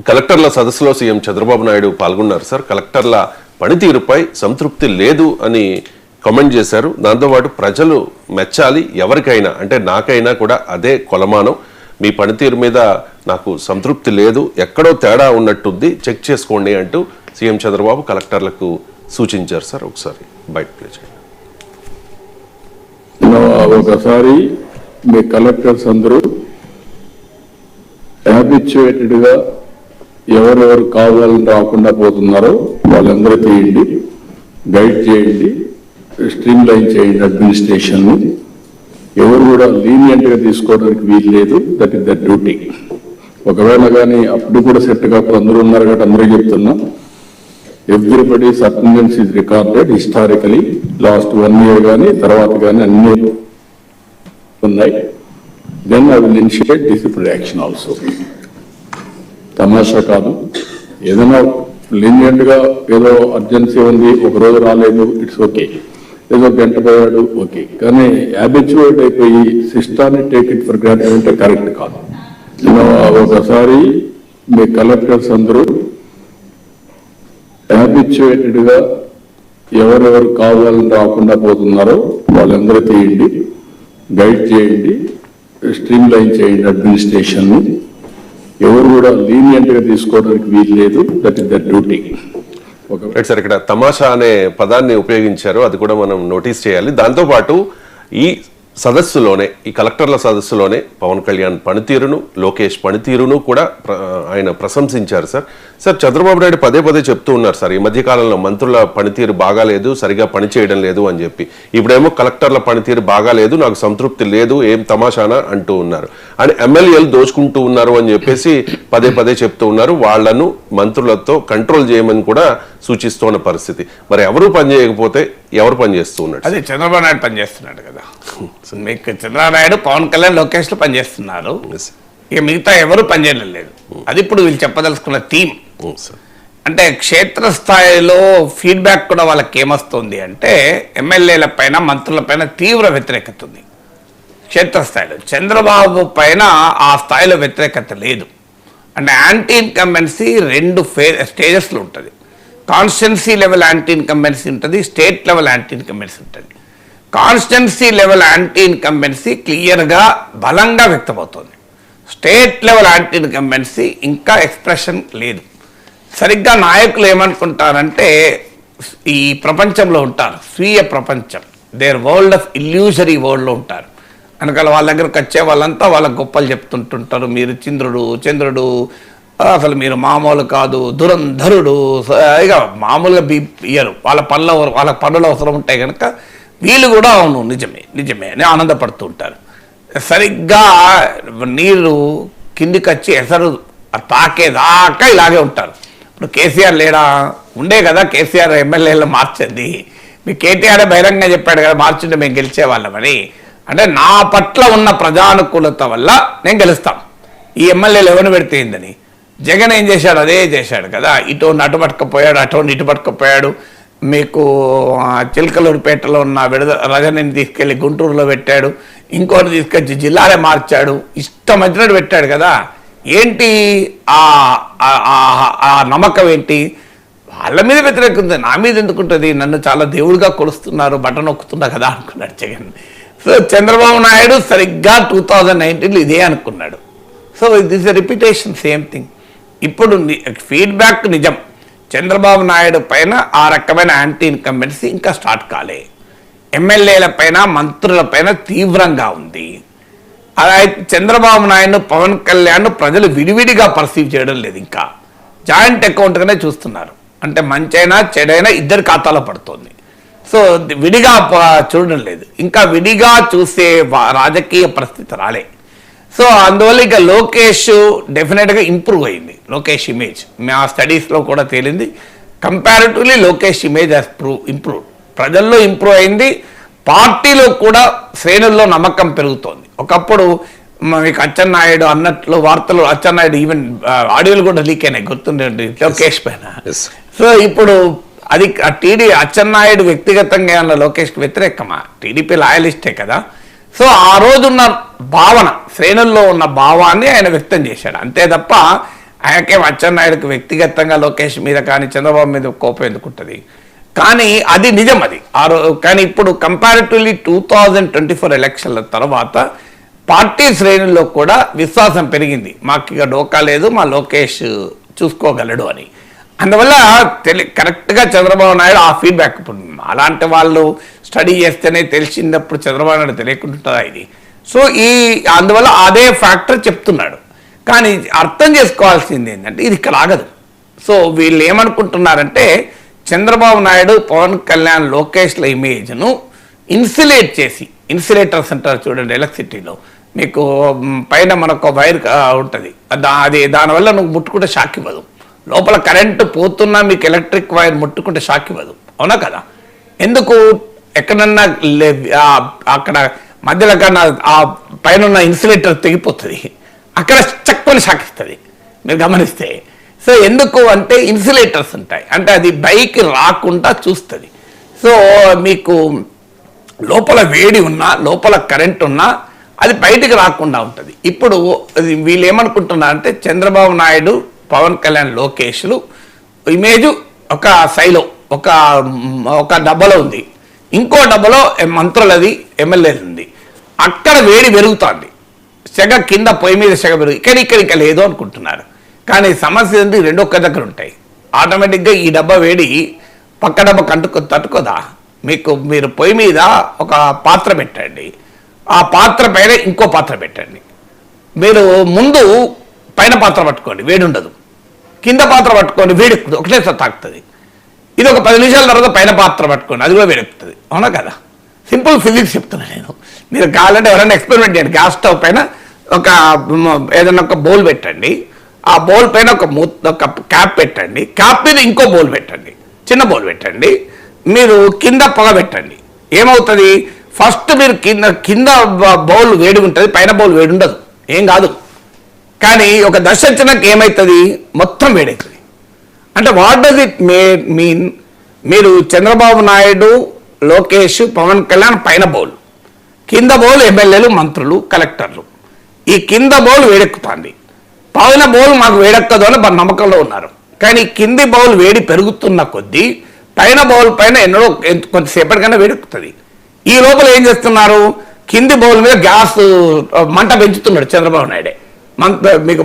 కలెక్టర్ల సదస్సులో సీఎం చంద్రబాబు నాయుడు పాల్గొన్నారు సార్. కలెక్టర్ల పనితీరుపై సంతృప్తి లేదు అని కామెంట్ చేశారు. దాంతోపాటు ప్రజలు మెచ్చాలి, ఎవరికైనా అంటే నాకైనా కూడా అదే కొలమానం. మీ పనితీరు మీద నాకు సంతృప్తి లేదు, ఎక్కడో తేడా ఉన్నట్టుంది, చెక్ చేసుకోండి అంటూ సీఎం చంద్రబాబు కలెక్టర్లకు సూచించారు సార్. ఒకసారి బయట ప్లే చేయండి. ఒకసారి మీ కలెక్టర్స్ అందరూ హ్యాబిచ్యుయేటెడ్ గా ఎవరెవరు కావాలని రాకుండా పోతున్నారో వాళ్ళందరూ తీయండి, గైడ్ చేయండి, స్ట్రీమ్ లైన్ చేయండి అడ్మినిస్ట్రేషన్ ని. ఎవరు కూడా లీనియంట్ గా తీసుకోవడానికి వీలు లేదు. That is the duty. ఒకవేళ కానీ అప్పుడు కూడా సెట్ కాకపోతే అందరూ ఉన్నారు కాబట్టి అందరూ చెప్తున్నా, everybody's attendance is recorded historically. Last 1 year కానీ తర్వాత కానీ అన్ని ఉన్నాయి. Then I will initiate disciplinary action also. తమాషా కాదు. ఏదైనా లీనియంట్ గా ఏదో అర్జెన్సీ ఉంది, ఒక రోజు రాలేదు, ఇట్స్ ఓకే. ఏదో గంట పోయాడు, ఓకే. కానీ హ్యాబిచ్యుయేట్ అయిపోయి సిస్టాన్ని టేక్ ఇట్ ఫర్ గ్రాంటెడ్ అంటే కరెక్ట్ కాదు. ఒకసారి మీ కలెక్టర్స్ అందరూ హ్యాబిచ్యుయేటెడ్ గా ఎవరెవరు కావాలని రాకుండా పోతున్నారో వాళ్ళందరూ తీయండి, గైడ్ చేయండి, స్ట్రీమ్ లైన్ చేయండి అడ్మినిస్ట్రేషన్ ని. ఎవరు కూడా లీనియంట్ గా తీసుకోవడానికి వీలు లేదు. That is the duty. Sir ఇక్కడ తమాషా అనే పదాన్ని ఉపయోగించారు, అది కూడా మనం నోటీస్ చేయాలి. దాంతోపాటు ఈ సదస్సులోనే, ఈ కలెక్టర్ల సదస్సులోనే పవన్ కళ్యాణ్ పనితీరును, లోకేష్ పనితీరును కూడా ఆయన ప్రశంసించారు సార్. సార్ చంద్రబాబు నాయుడు పదే పదే చెప్తూ ఉన్నారు సార్, ఈ మధ్యకాలంలో మంత్రుల పనితీరు బాగాలేదు, సరిగా పని చేయడం లేదు అని చెప్పి. ఇప్పుడేమో కలెక్టర్ల పనితీరు బాగాలేదు, నాకు సంతృప్తి లేదు, ఏం తమాషానా అంటూ ఉన్నారు. అని ఎమ్మెల్యేలు దోచుకుంటూ ఉన్నారు అని చెప్పేసి పదే పదే చెప్తూ ఉన్నారు. వాళ్లను మంత్రులతో కంట్రోల్ చేయమని కూడా సూచిస్తున్న పరిస్థితి. మరి ఎవరు పని చేయకపోతే ఎవరు పని చేస్తూ ఉన్నారు? అదే చంద్రబాబు నాయుడు పనిచేస్తున్నాడు కదా. మీకు చంద్రబాబు నాయుడు, పవన్ కళ్యాణ్, లోకేష్ లో పనిచేస్తున్నారు. ఇక మిగతా ఎవరు పనిచేయడం లేదు. అది ఇప్పుడు వీళ్ళు చెప్పదలుచుకున్న థీమ్. అంటే క్షేత్రస్థాయిలో ఫీడ్బ్యాక్ కూడా వాళ్ళకి ఏమొస్తుంది అంటే ఎమ్మెల్యేల పైన, మంత్రుల పైన తీవ్ర వ్యతిరేకత ఉంది. క్షేత్రస్థాయిలో చంద్రబాబు పైన ఆ స్థాయిలో వ్యతిరేకత లేదు. అంటే యాంటీ ఇన్కంబెన్సీ 2 స్టేజెస్లో ఉంటుంది. కాన్స్టిట్యున్సీ లెవెల్ యాంటీ ఇన్కంబెన్సీ ఉంటుంది, స్టేట్ లెవెల్ యాంటీ ఇన్కంబెన్సీ ఉంటుంది. కాన్స్టిట్యున్సీ లెవెల్ యాంటీ ఇన్కంబెన్సీ క్లియర్గా బలంగా వ్యక్తమవుతుంది. స్టేట్ లెవెల్ యాంటీ ఇన్కంబెన్సీ ఇంకా ఎక్స్ప్రెషన్ లేదు. సరిగ్గా నాయకులు ఏమనుకుంటారంటే ఈ ప్రపంచంలో ఉంటారు, స్వీయ ప్రపంచం, దేర్ వరల్డ్ ఆఫ్ ఇల్యూజరీ వరల్డ్లో ఉంటారు. వెనకాల వాళ్ళ దగ్గరకు వచ్చే వాళ్ళంతా వాళ్ళ గొప్పలు చెప్తుంటుంటారు. మీరు చంద్రుడు, అసలు మీరు మామూలు కాదు, దురంధరుడు, ఇక మామూలుగా ఇయ్యరు. వాళ్ళ పనులు అవసరం ఉంటాయి కనుక వీళ్ళు కూడా అవును నిజమే అని ఆనందపడుతూ ఉంటారు. సరిగ్గా నీరు కిందికి వచ్చి ఎసరు తాకేదాకా ఇలాగే ఉంటారు. ఇప్పుడు కేసీఆర్ లేడా, ఉండే కదా కేసీఆర్ ఎమ్మెల్యేలు మార్చింది. మీ కేటీఆర్ బహిరంగంగా చెప్పాడు కదా, మార్చుంటే మేము గెలిచేవాళ్ళమని. అంటే నా పట్ల ఉన్న ప్రజానుకూలత వల్ల నేను గెలుస్తాను, ఈ ఎమ్మెల్యేలు ఎవరిని పెడితే ఏందని. జగన్ ఏం చేశాడు, అదే చేశాడు కదా. ఇటు అటు పట్టుకపోయాడు, అటు ఇటు పట్టుకపోయాడు. మీకు చిలకలూరుపేటలో ఉన్న రజనిని తీసుకెళ్లి గుంటూరులో పెట్టాడు, ఇంకోటి తీసుకొచ్చి జిల్లాలే మార్చాడు, ఇష్టం వచ్చినట్టు పెట్టాడు కదా. ఏంటి ఆ నమ్మకం ఏంటి? వాళ్ళ మీద వ్యతిరేకత ఉంది, నా మీద ఎందుకుంటుంది? నన్ను చాలా దేవుడిగా కొలుస్తున్నారు, బటన్ నొక్కుతున్నా కదా అనుకున్నాడు జగన్. సో చంద్రబాబు నాయుడు సరిగ్గా 2019లో ఇదే అనుకున్నాడు. So this repetition, same thing. ఇప్పుడు ఫీడ్బ్యాక్ నిజం, చంద్రబాబు నాయుడు పైన ఆ రకమైన యాంటీ ఇన్కంబెన్సీ ఇంకా స్టార్ట్ కాలే. ఎమ్మెల్యేల పైన, మంత్రుల పైన తీవ్రంగా ఉంది. అలా చంద్రబాబు నాయుడు, పవన్ కళ్యాణ్ ప్రజలు విడివిడిగా పర్సీవ్ చేయడం లేదు, ఇంకా జాయింట్ అకౌంట్గానే చూస్తున్నారు. అంటే మంచైనా చెడైనా ఇద్దరి ఖాతాలో పడుతుంది. సో విడిగా చూడడం లేదు, ఇంకా విడిగా చూసే రాజకీయ పరిస్థితి రాలే. సో అందువల్ల ఇక లోకేష్ డెఫినెట్గా ఇంప్రూవ్ అయింది. లోకేష్ ఇమేజ్ మా స్టడీస్లో కూడా తేలింది. Comparatively Lokesh image has improve, ప్రజల్లో ఇంప్రూవ్ అయింది. పార్టీలో కూడా శ్రేణుల్లో నమ్మకం పెరుగుతోంది. ఒకప్పుడు మీకు అచ్చెన్నాయుడు అన్నట్లు వార్తలు, అచ్చెన్నాయుడు ఈవెన్ ఆడియోలు కూడా లీక్ అయినాయి, గుర్తుండే లోకేష్ పైన. సో ఇప్పుడు అది అచ్చెన్నాయుడు వ్యక్తిగతంగా ఉన్న లోకేష్కి వ్యతిరేకమా? టీడీపీ లాయలిస్టే కదా. సో ఆ రోజున్న భావన, శ్రేణుల్లో ఉన్న భావాన్ని ఆయన వ్యక్తం చేశాడు, అంతే తప్ప ఆయనకేం అచ్చెన్నాయుడుకి వ్యక్తిగతంగా లోకేష్ మీద కానీ చంద్రబాబు మీద కోపం ఎందుకుంటుంది, కానీ అది నిజం అది. కానీ ఇప్పుడు కంపారిటివ్లీ 2024 ఎలక్షన్ల తర్వాత పార్టీ శ్రేణుల్లో కూడా విశ్వాసం పెరిగింది, మాకు ఇక డోకా లేదు, మా లోకేష్ చూసుకోగలడు అని. అందువల్ల కరెక్ట్గా చంద్రబాబు నాయుడు ఆ ఫీడ్బ్యాక్, ఇప్పుడు అలాంటి వాళ్ళు స్టడీ చేస్తేనే తెలిసిందప్పుడు చంద్రబాబు నాయుడు తెలియకుంటుందా ఇది. సో అందువల్ల అదే ఫ్యాక్టర్ చెప్తున్నాడు. కానీ అర్థం చేసుకోవాల్సింది ఏంటంటే ఇది ఇక్కడ ఆగదు. సో వీళ్ళు ఏమనుకుంటున్నారంటే చంద్రబాబు నాయుడు, పవన్ కళ్యాణ్, లోకేష్ల ఇమేజ్ను ఇన్సులేట్ చేసి, ఇన్సులేటర్స్ అంటారు చూడండి ఎలక్ట్రిసిటీలో, మీకు పైన మనకు వైర్ ఉంటుంది, అది దానివల్ల నువ్వు ముట్టుకుంటే షాక్ ఇవ్వదు, లోపల కరెంటు పోతున్నా మీకు ఎలక్ట్రిక్ వైర్ ముట్టుకుంటే షాక్ ఇవ్వదు, అవునా కదా? ఎందుకు? ఎక్కడన్నా అక్కడ మధ్యలో కన్నా ఆ పైన ఉన్న ఇన్సులేటర్ తెగిపోతుంది, అక్కడ చక్కని షాక్ ఇస్తుంది మీరు గమనిస్తే. సో ఎందుకు అంటే ఇన్సులేటర్స్ ఉంటాయి, అంటే అది బైక్ రాకుండా చూస్తుంది. సో మీకు లోపల వేడి ఉన్నా, లోపల కరెంట్ ఉన్నా అది బయటికి రాకుండా ఉంటుంది. ఇప్పుడు వీళ్ళు ఏమనుకుంటున్నారంటే చంద్రబాబు నాయుడు, పవన్ కళ్యాణ్, లోకేష్లు ఇమేజ్ ఒక సైలో ఒక డబ్బాలో ఉంది, ఇంకో డబ్బాలో మంత్రులది, ఎమ్మెల్యేది ఉంది. అక్కడ వేడి పెరుగుతుంది, సెగ కింద పొయ్యి మీద సెగ పెరుగు, ఇక్కడ లేదు అనుకుంటున్నారు. కానీ సమస్య ఏంటి, రెండు ఒక్క దగ్గర ఉంటాయి. ఆటోమేటిక్గా ఈ డబ్బా వేడి పక్క డబ్బా తట్టుకోదా? మీరు పొయ్యి మీద ఒక పాత్ర పెట్టండి, ఆ పాత్ర పైన ఇంకో పాత్ర పెట్టండి. మీరు ముందు పైన పాత్ర పట్టుకోండి, వేడి ఉండదు. కింద పాత్ర పట్టుకోండి, వేడెక్కుతుంది, ఒకటేసారి తాకుతుంది. ఇది ఒక 10 నిమిషాల తర్వాత పైన పాత్ర పట్టుకోండి, అది కూడా వేడెక్కుతుంది, అవునా కదా? సింపుల్ ఫిజిక్స్ చెప్తున్నాను నేను. మీరు కావాలంటే ఎవరైనా ఎక్స్పెరిమెంట్ చేయండి. గ్యాస్ స్టవ్ పైన ఏదైనా ఒక బౌల్ పెట్టండి, ఆ బౌల్ పైన ఒక క్యాప్ పెట్టండి, క్యాప్ మీద ఇంకో బౌల్ పెట్టండి, చిన్న బౌల్ పెట్టండి, మీరు కింద పొగ పెట్టండి. ఏమవుతుంది? ఫస్ట్ మీరు కింద బౌల్ వేడి ఉంటుంది, పైన బౌల్ వేడి ఉండదు, ఏం కాదు. కానీ ఒక దశ వచ్చినాక ఏమవుతుంది? మొత్తం వేడవుతుంది. అంటే వాట్ డస్ ఇట్ మీన్? మీరు చంద్రబాబు నాయుడు, లోకేష్, పవన్ కళ్యాణ్ పైన బౌల్, కింద బౌల్ ఎమ్మెల్యేలు, మంత్రులు, కలెక్టర్లు. ఈ కింద బౌల్ వేడెక్కుతుంది, పైన బౌల్ మాకు వేడెక్కదు అని నమ్మకంలో ఉన్నారు. కానీ కింది బౌల్ వేడి పెరుగుతున్న కొద్దీ పైన బౌల్ పైన కొంతసేపటికైనా వేడెక్కుతుంది. ఈ లోపల ఏం చేస్తున్నారు? కింది బౌల్ మీద గ్యాస్ మంట పెంచుతున్నాడు చంద్రబాబు నాయుడే. మీకు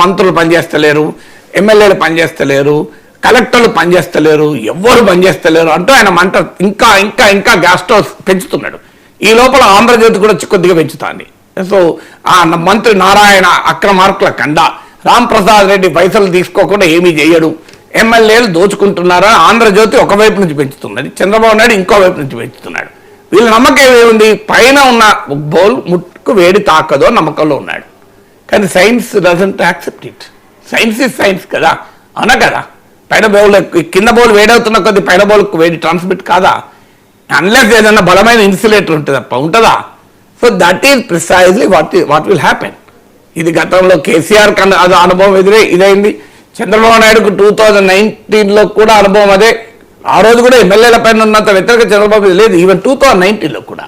మంత్రులు పనిచేస్తలేరు, ఎమ్మెల్యేలు పనిచేస్తలేరు, కలెక్టర్లు పనిచేస్తలేరు, ఎవ్వరు పనిచేస్తలేరు అంటూ ఆయన మంట ఇంకా ఇంకా ఇంకా గ్యాస్ స్టవ్ పెంచుతున్నాడు. ఈ లోపల ఆంధ్రజ్యోతి కూడా కొద్దిగా పెంచుతాంది. సో ఆ మంత్రి నారాయణ అక్రమార్కుల కండ, రాంప్రసాద్ రెడ్డి పైసలు తీసుకోకుండా ఏమీ చేయడు, ఎమ్మెల్యేలు దోచుకుంటున్నారా, ఆంధ్రజ్యోతి ఒకవైపు నుంచి పెంచుతున్నది, చంద్రబాబు నాయుడు ఇంకో వైపు నుంచి పెంచుతున్నాడు. వీళ్ళ నమ్మకం ఏముంది? పైన ఉన్న బౌల్ ముట్టుకు వేడి తాకదో నమ్మకంలో ఉన్నాడు. కానీ science doesn't accept it. Science is science కదా, అవునా కదా? పైన బౌల్ కింద బౌల్ వేడవుతున్న కొద్ది పైన బౌల్కు వేడి ట్రాన్స్మిట్ కాదా? అన్లెస్ ఏదైనా బలమైన ఇన్సులేటర్ ఉంటుంది తప్ప ఉంటుందా? So that is precisely what will happen. ఇది గతంలో కేసీఆర్ కన్నా అది అనుభవం ఇదైంది. చంద్రబాబు నాయుడుకు 2019లో కూడా అనుభవం అదే. ఆ రోజు కూడా ఎమ్మెల్యేల పైన ఉన్నంత వ్యతిరేక చంద్రబాబు లేదు. ఈవెన్ 2019లో కూడా,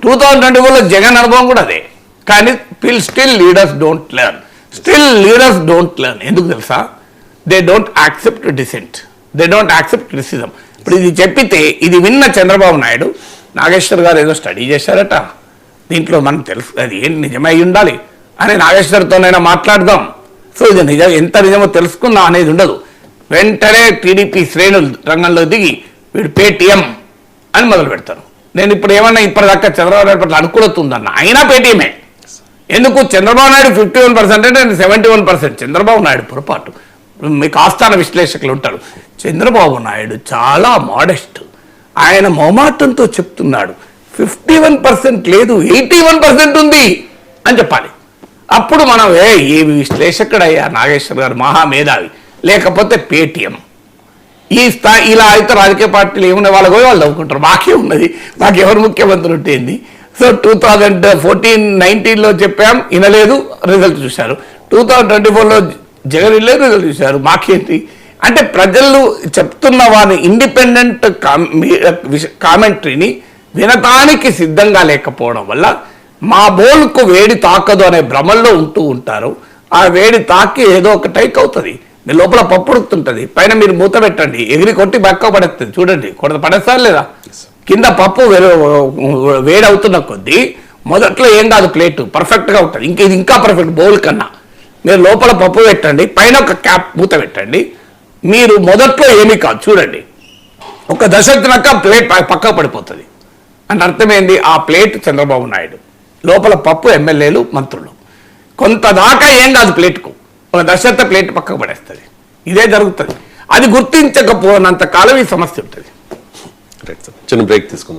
2024లో జగన్ అనుభవం కూడా అదే. కానీ స్టిల్ లీడర్స్ డోంట్ లెర్న్. ఎందుకు తెలుసా? They don't accept dissent, they don't accept criticism. ఇప్పుడు ఇది చెప్పితే ఇది విన్న చంద్రబాబు నాయుడు, నాగేశ్వర్ గారు ఏదో స్టడీ చేశారట, దీంట్లో మనకు తెలుసు అది ఏంటి నిజమై ఉండాలి అని నాగేశ్వర్తోనైనా మాట్లాడదాం. సో ఇది నిజం, ఎంత నిజమో తెలుసుకుందాం అనేది ఉండదు. వెంటనే టీడీపీ శ్రేణులు రంగంలో దిగి వీడు పేటీఎం అని మొదలు పెడతారు. నేను ఇప్పుడు ఏమన్నా ఇప్పటిదాకా చంద్రబాబు నాయుడు పట్ల అనుకూలత ఉందన్న, అయినా పేటీఎమే. ఎందుకు? చంద్రబాబు నాయుడు 51% అంటే 71%. చంద్రబాబు నాయుడు పొరపాటు. మీకు ఆస్థాన విశ్లేషకులు ఉంటారు. చంద్రబాబు నాయుడు చాలా మోడెస్ట్, ఆయన మొమాటంతో చెప్తున్నాడు 51% లేదు 81% ఉంది అని చెప్పాలి. అప్పుడు మనం ఏ విశ్లేషకుడయ్యా నాగేశ్వర్ గారు, మహామేధావి, లేకపోతే పేటీఎం. ఈ స్థాయి ఇలా అయితే రాజకీయ పార్టీలు ఏమున్నాయి, వాళ్ళ పోయి వాళ్ళు నవ్వుకుంటారు, మాకే ఉన్నది, మాకు ఎవరు ముఖ్యమంత్రి ఉంటేంది. సో 2014-19లో చెప్పాం, వినలేదు, రిజల్ట్ చూశారు. 2024లో జగన్ వినలేదు, రిజల్ట్ చూశారు, మాకేంటి. అంటే ప్రజలు చెప్తున్న వారి ఇండిపెండెంట్ కామెంటరీని వినటానికి సిద్ధంగా లేకపోవడం వల్ల మా బోల్కు వేడి తాకదు అనే భ్రమల్లో ఉంటూ ఉంటారు. ఆ వేడి తాకి ఏదో ఒక టైక్ అవుతుంది, మీరు లోపల పప్పు ఉడుకుతుంటుంది, పైన మీరు మూత పెట్టండి, ఎగిరి కొట్టి బక్క పడేస్తుంది. చూడండి కొడత పడేస్తారు లేదా, కింద పప్పు వేడి అవుతున్న కొద్దీ మొదట్లో ఏం కాదు, ప్లేట్ పర్ఫెక్ట్గా ఉంటుంది, ఇది ఇంకా పర్ఫెక్ట్ బౌల్ కన్నా. మీరు లోపల పప్పు పెట్టండి, పైన ఒక క్యాప్ మూత పెట్టండి, మీరు మొదట్లో ఏమీ కాదు. చూడండి ఒక దశ వచ్చినాక ప్లేట్ పక్క పడిపోతుంది. అంటే అర్థమైంది, ఆ ప్లేట్ చంద్రబాబు నాయుడు, లోపల పప్పు ఎమ్మెల్యేలు మంత్రులు. కొంత దాకా ఏం కాదు ప్లేట్కు, ఒక దశ ప్లేట్ పక్కకు పడేస్తుంది. ఇదే జరుగుతుంది. అది గుర్తించకపోనంత కాలం ఈ సమస్య ఉంటుంది. రైట్ సార్, చిన్న బ్రేక్ తీసుకుందాం.